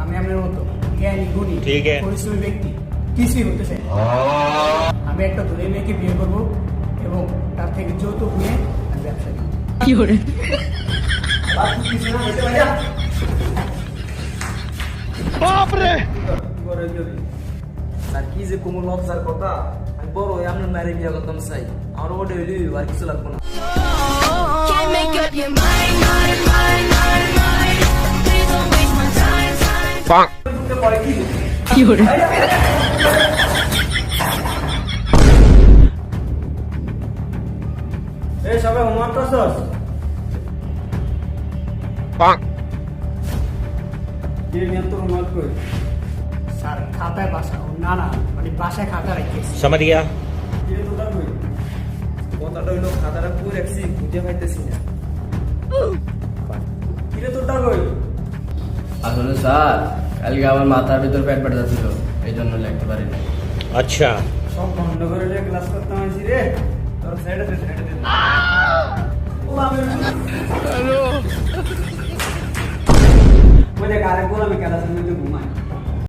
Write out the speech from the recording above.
আমি আপনার মতো জ্ঞানী গুণী ঠিক আছে। পরিশ্রমী ব্যক্তি কিছুই হতে চাই না। আমি একটা ধনী মেয়েকে বিয়ে করব এবং তার থেকে যৌতুক নিয়ে আমি ব্যবসা করব। কি করে কিছু না হতে পারে না। আর কি যে কোমল লজ্জার কথা, আমি বড় হয়ে আপনার মেরে বিয়ে করতাম চাই, আমার ওটা হইলে আর কিছু লাগবে না। Can't make up your mind, mind, mind, mind, mind. Please don't waste my time, time. কি করে এই সবাই হোমওয়ার্ক করছস? স্যার খাতায় বাসা না না মানে বাসায় খাতা রাখিয়েছি। समझ गया। কথাটা হইলো খাতাটা কই রাখছি খুঁজে পাইতেছি না। কিরে তোরটা কই? আসলে স্যার কালকে আমার মাথার ভিতর পেট ব্যথা ছিল, এই জন্য লিখতে পারিনি। अच्छा সব বন্ধ করে দিয়ে ক্লাস করতে হয়েছি রে। তোর সাইডে সাইডে ওই দেখ আরেক বল আমি ক্লাসের মধ্যে ঘুমাই।